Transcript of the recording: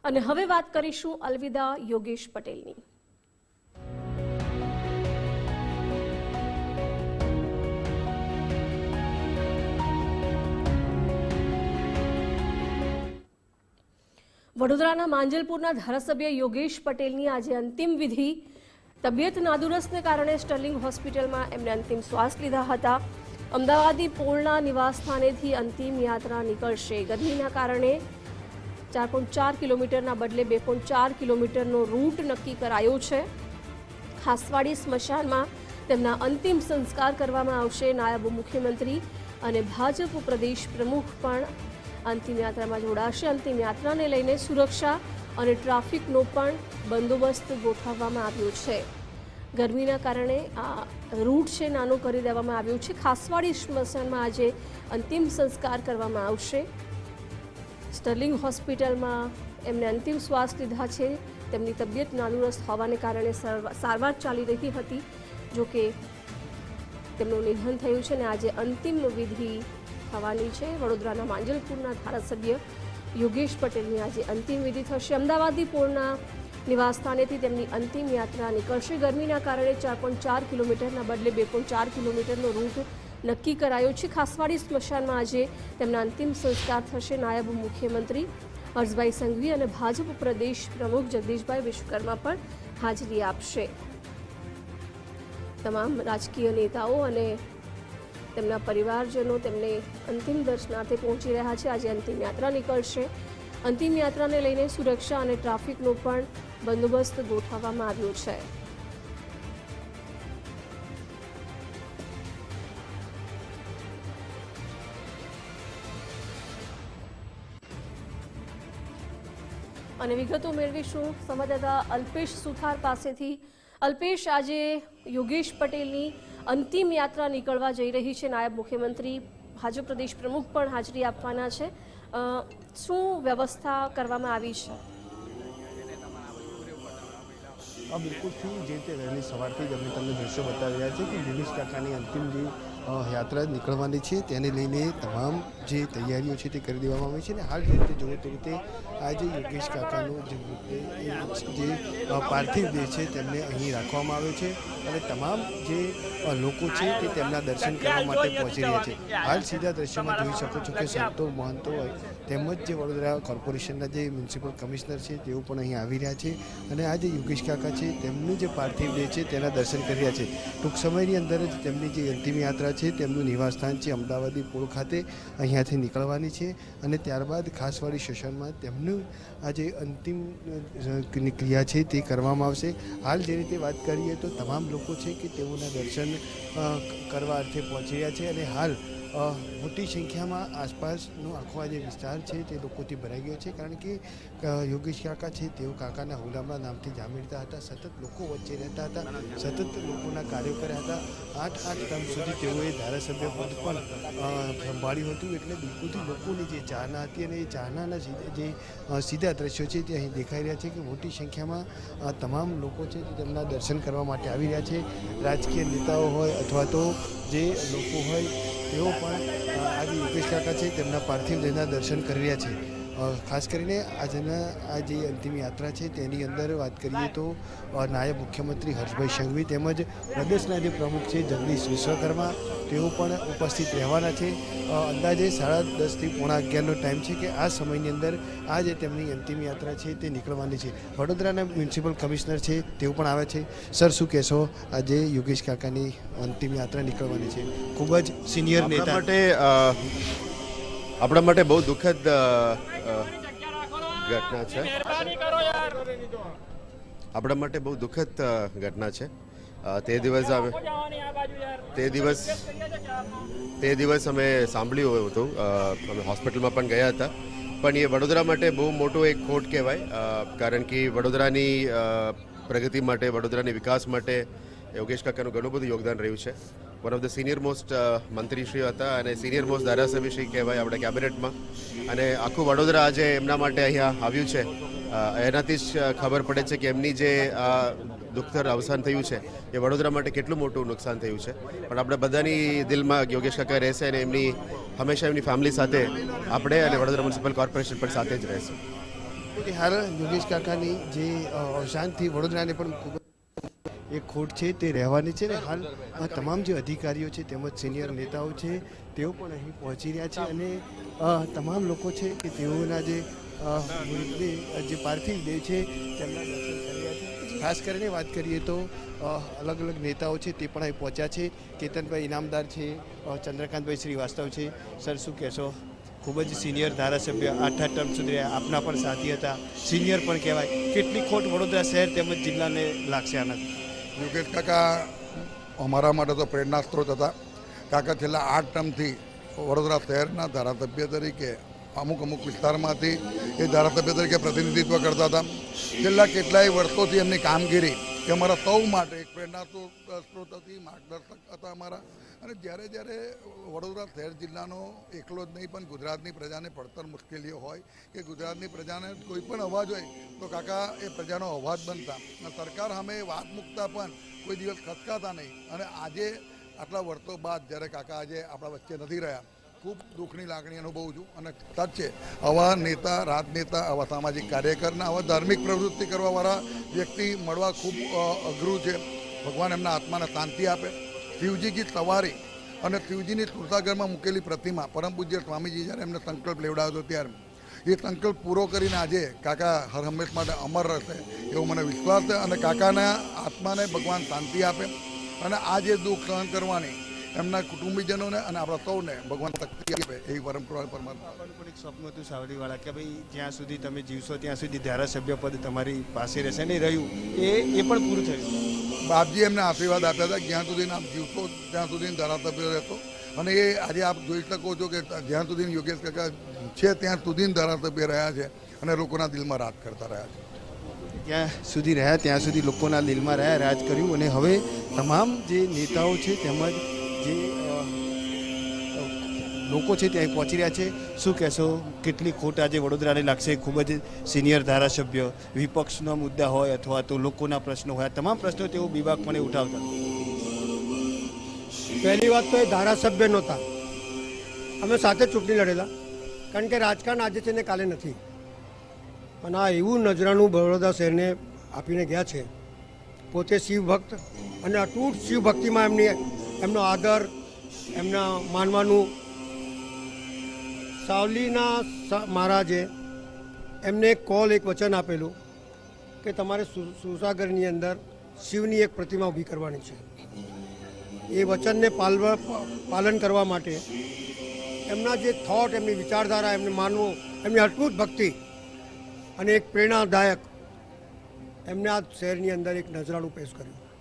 અને હવે વાત કરીશું અલવિદા યોગેશ પટેલની। વડોદરાના માંજલપુરના ધારાસભ્ય યોગેશ પટેલની આજે અંતિમ વિધિ। તબિયત નાદુરસ્તને કારણે સ્ટર્લિંગ હોસ્પિટલમાં એમણે અંતિમ શ્વાસ લીધા હતા। અમદાવાદી પોળના નિવાસ સ્થાનેથી અંતિમ યાત્રા નીકળશે। ગરમીના કારણે 4.4 કિલોમીટરના બદલે 2.4 કિલોમીટરનો રૂટ નક્કી કરાયો છે। ખાસવાડી સ્મશાનમાં તેમના અંતિમ સંસ્કાર કરવામાં આવશે। નાયબ મુખ્યમંત્રી અને ભાજપ પ્રદેશ પ્રમુખ પણ અંતિમ યાત્રામાં જોડાશે। અંતિમ યાત્રાને લઈને સુરક્ષા અને ટ્રાફિકનો પણ બંદોબસ્ત ગોઠવવામાં આવ્યો છે। ગરમીના કારણે આ રૂટ છે નાનો કરી દેવામાં આવ્યો છે। ખાસવાડી સ્મશાનમાં આજે અંતિમ સંસ્કાર કરવામાં આવશે। સ્ટર્લિંગ હોસ્પિટલમાં એમને અંતિમ શ્વાસ લીધા છે। તેમની તબિયત નાદુરસ્ત હોવાને કારણે સારવાર ચાલી રહી હતી, જોકે તેમનું નિધન થયું છે અને આજે અંતિમ વિધિ થવાની છે। વડોદરાના માંજલપુરના ધારાસભ્ય યોગેશ પટેલની આજે અંતિમ વિધિ થશે। અમદાવાદી પોળના નિવાસસ્થાનેથી તેમની અંતિમ યાત્રા નીકળશે। ગરમીના કારણે 4.4 કિલોમીટરના બદલે 2.4 કિલોમીટરનો રૂટ નક્કી કરાયો છે। ખાસવાડી સ્મશાનમાં આજે તેમના અંતિમ સંસ્કાર થશે। નાયબ મુખ્યમંત્રી હર્ષભાઈ સંઘવી અને ભાજપ પ્રદેશ પ્રમુખ જગદીશભાઈ વિશ્વકર્મા પણ હાજરી આપશે। તમામ રાજકીય નેતાઓ અને તેમના પરિવારજનો તેમને અંતિમ દર્શનાર્થે પહોંચી રહ્યા છે। આજે અંતિમ યાત્રા નીકળશે। અંતિમ યાત્રાને લઈને સુરક્ષા અને ટ્રાફિકનો પણ બંદોબસ્ત ગોઠવવામાં આવ્યો છે। અને વિગતો મેળવીશું સંવાદદાતા અલ્પેશ સુથાર પાસેથી। અલ્પેશ, આજે યોગેશ પટેલની અંતિમ યાત્રા નીકળવા જઈ રહી છે। નાયબ મુખ્યમંત્રી ભાજપ પ્રદેશ પ્રમુખ પણ હાજરી આપવાના છે। શું વ્યવસ્થા કરવામાં આવી છે? બિલકુલ જે રીતે વહેલી સવારથી જ અમે તમને દ્રશ્યો બતાવી રહ્યા છે કે યોગેશ કાકાની અંતિમ જે યાત્રા નીકળવાની છે તેને લઈને તમામ જે તૈયારીઓ છે તે કરી દેવામાં આવી છે। અને હાલ જે રીતે જોઈએ તે રીતે આજે યોગેશ કાકાનો જે પાર્થિવ દેહ છે તેમને અહીં રાખવામાં આવ્યો છે અને તમામ જે લોકો છે તે તેમના દર્શન કરવા માટે પહોંચી રહ્યા છે। હાલ સીધા દ્રશ્યોમાં જોઈ શકો છો કે સંતો મહંતો તેમજ જે વડોદરા કોર્પોરેશનના જે મ્યુનિસિપલ કમિશનર છે તેઓ પણ અહીં આવી રહ્યા છે અને આ જે યોગેશ કાકા છે તેમનું જે પાર્થિવ દેહ છે તેના દર્શન કરી રહ્યા છે। ટૂંક સમયની અંદર જ તેમની જે અંતિમ યાત્રા છે તેમનું નિવાસસ્થાન છે અમદાવાદી પોળ ખાતે અહીંયાથી નીકળવાની છે અને ત્યારબાદ ખાસવાડી સ્ટેશનમાં તેમનું આ જે અંતિમ ક્રિયા છે તે કરવામાં આવશે। હાલ જે રીતે વાત કરીએ તો તમામ લોકો છે કે તેઓના દર્શન કરવા અર્થે પહોંચી રહ્યા છે અને હાલ મોટી સંખ્યામાં આસપાસનો આખો આ જે વિસ્તાર છે તે લોકોથી ભરાઈ ગયો છે, કારણ કે યોગેશ કાકા છે તેઓ કાકાના હુલામણા નામથી જાણીતા હતા। સતત લોકો વચ્ચે રહેતા હતા, સતત લોકોના કાર્યો કર્યા હતા। 8 ટર્મ સુધી તેઓએ ધારાસભ્ય પદ પણ સંભાળ્યું હતું। એટલે બિલકુલથી લોકોની જે ચાહના હતી અને એ ચાહનાના જે સીધા દ્રશ્યો છે તે અહીં દેખાઈ રહ્યા છે કે મોટી સંખ્યામાં તમામ લોકો છે તે તેમના દર્શન કરવા માટે આવી રહ્યા છે। રાજકીય નેતાઓ હોય અથવા તો જે લોકો હોય તેઓ પણ આજે યોગેશ કાકા છે તેમના પાર્થિવ દેહના દર્શન કરી રહ્યા છે। ખાસ કરીને આજના આ જે અંતિમ યાત્રા છે તેની અંદર વાત કરીએ તો નાયબ મુખ્યમંત્રી હર્ષભાઈ સંઘવી તેમજ પ્રદેશના જે પ્રમુખ છે જગદીશ વિશ્વકર્મા તેઓ પણ ઉપસ્થિત રહેવાના છે। અંદાજે 10:30 થી 11:15નો ટાઈમ છે કે આ સમયની અંદર આ જે તેમની અંતિમ યાત્રા છે તે નીકળવાની છે। વડોદરાના મ્યુનિસિપલ કમિશનર છે તેઓ પણ આવે છે। સર, શું કહેશો? આજે યોગેશ કાકાની અંતિમ યાત્રા નીકળવાની છે, ખૂબ જ સિનિયર નેતા માટે આપણા માટે બહુ દુઃખદ ઘટના છે। આપણા માટે બહુ દુઃખદ ઘટના છે। તે દિવસ અમે સાંભળ્યું હતું, અમે હોસ્પિટલમાં પણ ગયા હતા, પણ એ વડોદરા માટે બહુ મોટો એક ખોટ કહેવાય, કારણ કે વડોદરાની પ્રગતિ માટે, વડોદરાની વિકાસ માટે યોગેશ કાકાનું ઘણું બધું યોગદાન રહ્યું છે। One of the senior most મંત્રીશ્રી હતા અને સિનિયર મોસ્ટ ધારાસભ્યશ્રી કહેવાય આપણા કેબિનેટમાં, અને આખું વડોદરા આજે એમના માટે અહીંયા આવ્યું છે। એનાથી જ ખબર પડે છે કે એમની જે દુઃખદ અવસાન થયું છે એ વડોદરા માટે કેટલું મોટું નુકસાન થયું છે। પણ આપણે બધાની દિલમાં યોગેશ કાકા રહેશે અને એમની હંમેશા એમની ફેમિલી સાથે આપણે અને વડોદરા મ્યુનિસિપલ કોર્પોરેશન પણ સાથે જ રહેશે। કે હાલ યોગેશ કાકાની જે અવસાનથી વડોદરાને પણ ખૂબ એક ખોટ છે તે રહેવાની છે ને હાલ આ તમામ જે અધિકારીઓ છે તેમજ સિનિયર નેતાઓ છે તેઓ પણ અહીં પહોંચી રહ્યા છે અને તમામ લોકો છે કે તેઓના જે જે પાર્થિવ દેહ છે તેમના દર્શન કરી રહ્યા છે. ખાસ કરીને વાત કરીએ તો અલગ અલગ નેતાઓ છે તે પણ અહીં પહોંચ્યા છે. કેતનભાઈ ઇનામદાર છે, ચંદ્રકાંતભાઈ શ્રીવાસ્તવ છે. સર શું કહેશો? ખૂબ જ સિનિયર ધારાસભ્ય 8 ટર્મ સુધી આપના પણ સાથી હતા, સિનિયર પણ કહેવાય. કેટલી ખોટ વડોદરા શહેર તેમજ જિલ્લાને લાગશે આનાથી? યોગેશ કાકા અમારા માટે તો પ્રેરણા સ્ત્રોત હતા. કાકા છેલ્લા 8 ટર્મથી વડોદરા શહેરના ધારાસભ્ય તરીકે અમુક વિસ્તારમાંથી એ ધારાસભ્ય તરીકે પ્રતિનિધિત્વ કરતા હતા. છેલ્લા કેટલાય વર્ષોથી એમની કામગીરી એ અમારા સૌ માટે એક પ્રેરણા સ્ત્રોત હતી, માર્ગદર્શક હતા અમારા. અને જ્યારે વડોદરા શહેર જિલ્લાનો એકલો જ નહીં પણ ગુજરાતની પ્રજાને પડતર મુશ્કેલીઓ હોય કે ગુજરાતની પ્રજાને કોઈ પણ અવાજ હોય તો કાકા એ પ્રજાનો અવાજ બનતા. સરકાર સામે વાત મૂકતા પણ કોઈ દિવસ ખચકાતા નહીં. અને આજે આટલા વર્ષો બાદ જ્યારે કાકા આજે આપણા વચ્ચે નથી રહ્યા, ખૂબ દુઃખની લાગણી અનુભવું છું. અને સચ છે, આવા નેતા, રાજનેતા, આવા સામાજિક કાર્યકરના, આવા ધાર્મિક પ્રવૃત્તિ કરવાવાળા વ્યક્તિ મળવા ખૂબ અઘરું છે. ભગવાન એમના આત્માને શાંતિ આપે. શિવજીની સવારી અને શિવજીની સુરસાગરમાં મૂકેલી પ્રતિમા પરમ પૂજ્ય સ્વામીજી જ્યારે એમને સંકલ્પ લેવડાવ્યો હતો ત્યારે એ સંકલ્પ પૂરો કરીને આજે કાકા હર હંમેશ માટે અમર રહેશે એવો મને વિશ્વાસ છે. અને કાકાના આત્માને ભગવાન શાંતિ આપે અને આ જે દુઃખ સહન કરવાની એમના કુટુંબીજનોને અને આપણા સૌને ભગવાન શક્તિ આપે એવી પરમ્પરા પરમાત્મા. પણ એક સ્વપ્ન હતું સાવલીવાળા કે ભાઈ જ્યાં સુધી તમે જીવશો ત્યાં સુધી ધારાસભ્ય પદ તમારી પાસે રહેશે. નહીં રહ્યું, એ પણ પૂરું થયું. બાપજી એમને આશીર્વાદ આપ્યા હતા જ્યાં સુધી આપ જીવશો ત્યાં સુધી ધારાસભ્ય રહેતો. અને એ આજે આપ જોઈ શકો છો કે જ્યાં સુધી યોગેશ કાકા છે ત્યાં સુધી ધારાસભ્ય રહ્યા છે અને લોકોના દિલમાં રાજ કરતા રહ્યા છે. ત્યાં સુધી રહ્યા ત્યાં સુધી લોકોના દિલમાં રહ્યા, રાજ કર્યું. અને હવે તમામ જે નેતાઓ છે તેમજ જે લોકો છે ત્યાં પહોંચી રહ્યા છે. શું કહેશો? કેટલી ખોટ આજે વડોદરાને લાગશે? ખૂબ જ સિનિયર ધારાસભ્ય, વિપક્ષના મુદ્દા હોય અથવા તો લોકોના પ્રશ્નો હોય, તમામ પ્રશ્નો તેઓ વિભાગપણે ઉઠાવતા. પહેલી વાત તો એ ધારાસભ્ય નહોતા, અમે સાથે ચૂંટણી લડેલા. કારણ કે રાજકારણ આજે છે ને કાલે નથી. અને આ એવું નજરાનું બરોડા શહેરને આપીને ગયા છે. પોતે શિવભક્ત અને અતૂટ શિવભક્તિમાં એમનો આદર, એમના માનવાનું. સાવલીના મહારાજે એમને એક વચન આપેલું કે તમારે સુરસાગરની અંદર શિવની એક પ્રતિમા ઊભી કરવાની છે. એ વચનને પાલન કરવા માટે એમના જે થોટ, એમની વિચારધારા, એમને માનવું, એમની અટૂટ ભક્તિ અને એક પ્રેરણાદાયક એમને આ શહેરની અંદર એક નજરાણું પેશ કર્યું.